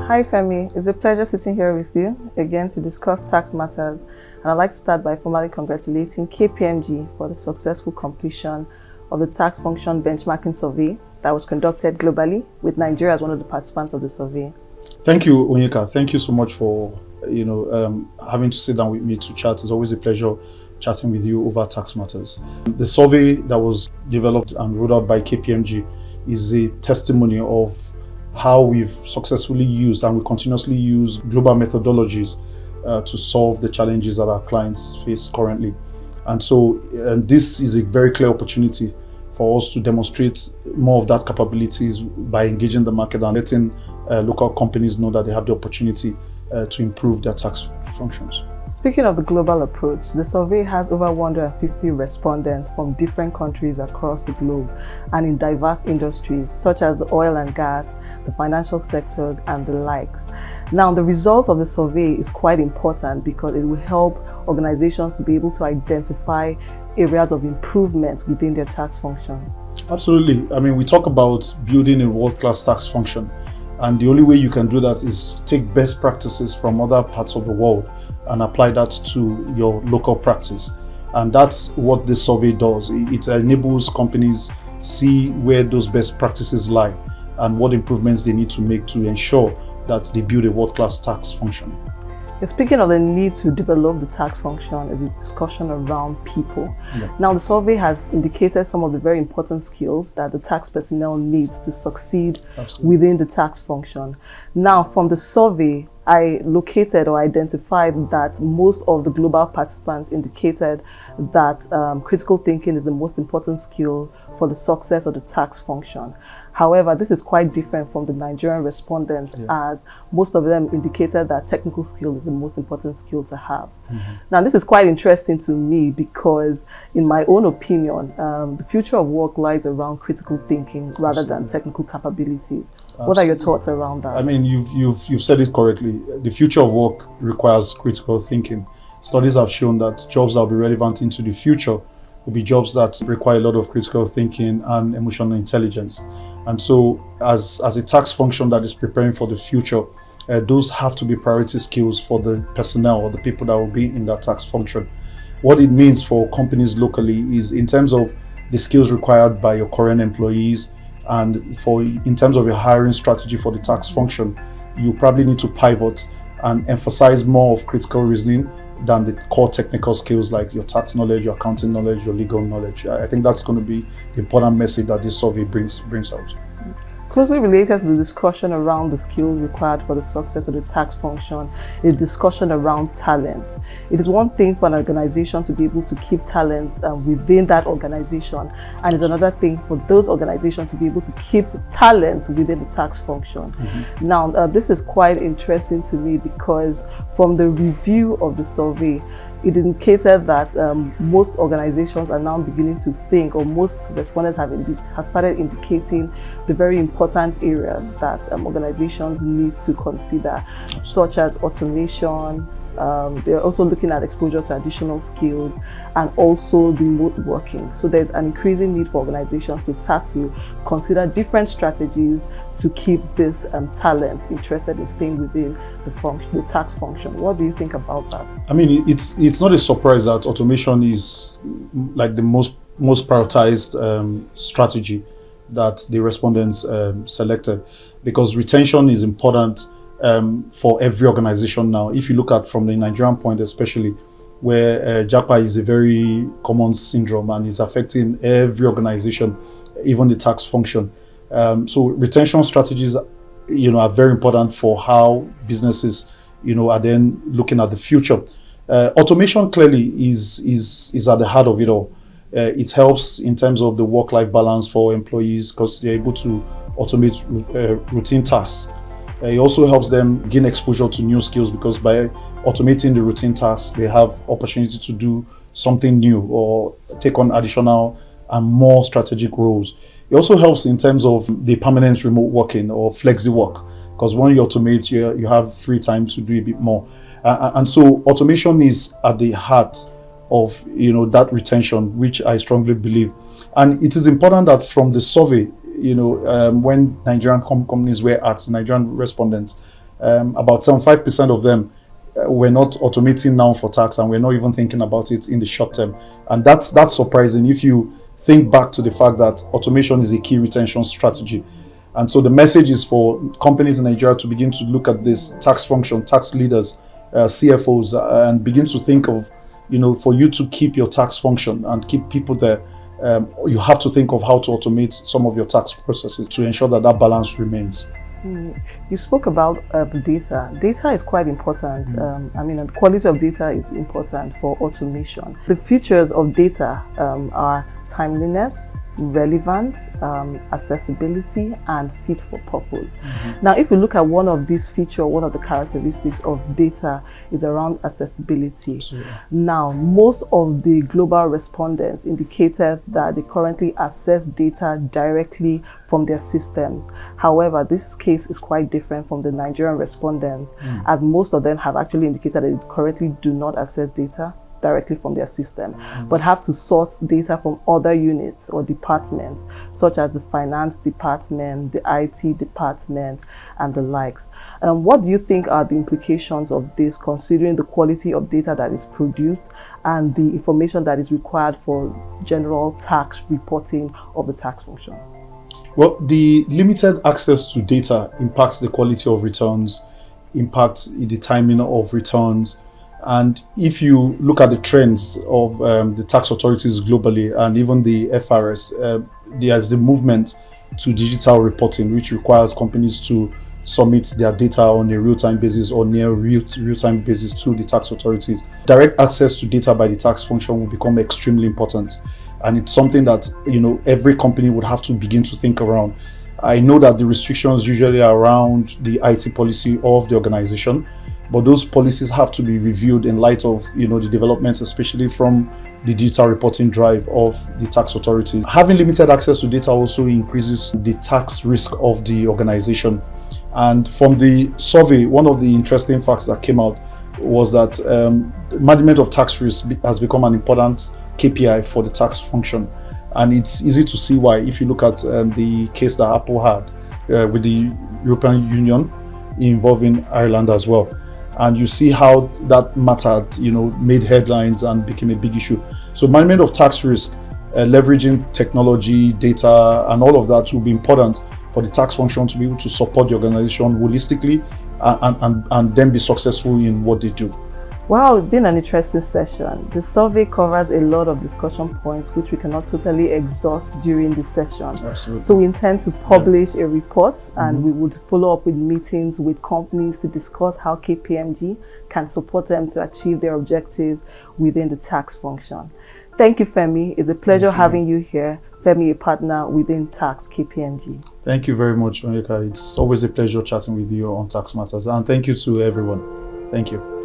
Hi Femi, it's a pleasure sitting here with you again to discuss tax matters, and I'd like to start by formally congratulating KPMG for the successful completion of the tax function benchmarking survey that was conducted globally, with Nigeria as one of the participants of the survey. Thank you, Onyeka. Thank you so much for having to sit down with me to chat. It's always a pleasure chatting with you over tax matters. The survey that was developed and rolled out by KPMG is a testimony of how we've successfully used and we continuously use global methodologies to solve the challenges that our clients face currently. And so this is a very clear opportunity for us to demonstrate more of that capabilities by engaging the market and letting local companies know that they have the opportunity to improve their tax functions. Speaking of the global approach, the survey has over 150 respondents from different countries across the globe and in diverse industries such as the oil and gas, the financial sectors, and the likes. Now, the result of the survey is quite important because it will help organizations to be able to identify areas of improvement within their tax function. Absolutely. I mean, we talk about building a world-class tax function, and the only way you can do that is take best practices from other parts of the world and apply that to your local practice. And that's what this survey does. It enables companies see where those best practices lie and what improvements they need to make to ensure that they build a world-class tax function. Speaking of the need to develop the tax function, is a discussion around people. Yeah. Now, the survey has indicated some of the very important skills that the tax personnel needs to succeed within the tax function. Now, from the survey, I located or identified that most of the global participants indicated that critical thinking is the most important skill for the success of the tax function. However, this is quite different from the Nigerian respondents, as most of them indicated that technical skill is the most important skill to have. Now, this is quite interesting to me because, in my own opinion, the future of work lies around critical thinking rather than technical capabilities. What are your thoughts around that? I mean, you've said it correctly. The future of work requires critical thinking. Studies have shown that jobs that will be relevant into the future will be jobs that require a lot of critical thinking and emotional intelligence. And so as a tax function that is preparing for the future, those have to be priority skills for the personnel or the people that will be in that tax function. What it means for companies locally is in terms of the skills required by your current employees, and in terms of your hiring strategy for the tax function, you probably need to pivot and emphasize more of critical reasoning than the core technical skills like your tax knowledge, your accounting knowledge, your legal knowledge. I think that's going to be the important message that this survey brings out. Closely related to the discussion around the skills required for the success of the tax function is discussion around talent. It is one thing for an organization to be able to keep talent within that organization, and it's another thing for those organizations to be able to keep talent within the tax function. Now, this is quite interesting to me because from the review of the survey, it indicated that most organizations are now beginning to think, or most respondents have started indicating the very important areas that organizations need to consider, such as automation. They're also looking at exposure to additional skills and also remote working. So there's an increasing need for organizations to start to consider different strategies to keep this talent interested in staying within the tax function. What do you think about that? I mean, it's not a surprise that automation is like the most prioritized strategy that the respondents selected, because retention is important for every organization now. If you look at from the Nigerian point especially, where JAPA is a very common syndrome and is affecting every organization, even the tax function. So retention strategies, are very important for how businesses, are then looking at the future. Automation clearly is at the heart of it all. It helps in terms of the work-life balance for employees because they're able to automate routine tasks. It also helps them gain exposure to new skills because by automating the routine tasks, they have opportunity to do something new or take on additional and more strategic roles. It also helps in terms of the permanent remote working or flexi work, because when you automate, you have free time to do a bit more. And so automation is at the heart of that retention, which I strongly believe. And it is important that from the survey, when Nigerian companies were asked, Nigerian respondents, about 75% of them we're not automating now for tax, and we're not even thinking about it in the short term. And that's surprising if you think back to the fact that automation is a key retention strategy. And so the message is for companies in Nigeria to begin to look at this tax function, tax leaders, CFOs, and begin to think of, for you to keep your tax function and keep people there, you have to think of how to automate some of your tax processes to ensure that that balance remains. You spoke about data. Data is quite important. The quality of data is important for automation. The features of data are timeliness, relevance, accessibility, and fit for purpose. Now, if we look at one of these features, one of the characteristics of data is around accessibility. Absolutely. Now, most of the global respondents indicated that they currently access data directly from their systems. However, this case is quite different from the Nigerian respondents, as most of them have actually indicated that they currently do not access data directly from their system, but have to source data from other units or departments, such as the finance department, the IT department, and the likes. What do you think are the implications of this, considering the quality of data that is produced and the information that is required for general tax reporting of the tax function? Well, the limited access to data impacts the quality of returns, impacts the timing of returns. And if you look at the trends of the tax authorities globally and even the FRS, there's the movement to digital reporting, which requires companies to submit their data on a real-time basis or near real-time basis to the tax authorities. Direct access to data by the tax function will become extremely important. And it's something that, every company would have to begin to think around. I know that the restrictions usually are around the IT policy of the organization, but those policies have to be reviewed in light of, the developments, especially from the digital reporting drive of the tax authorities. Having limited access to data also increases the tax risk of the organization. And from the survey, one of the interesting facts that came out was that management of tax risk has become an important KPI for the tax function. And it's easy to see why if you look at the case that Apple had with the European Union involving Ireland as well. And you see how that mattered, made headlines and became a big issue. So management of tax risk, leveraging technology, data, and all of that will be important for the tax function to be able to support the organization holistically and then be successful in what they do. Wow, it's been an interesting session. The survey covers a lot of discussion points which we cannot totally exhaust during the session. Absolutely. So we intend to publish a report, and we would follow up with meetings with companies to discuss how KPMG can support them to achieve their objectives within the tax function. Thank you, Femi. It's a pleasure having you here. Femi, a partner within Tax KPMG. Thank you very much, Onyeka. It's always a pleasure chatting with you on tax matters. And thank you to everyone. Thank you.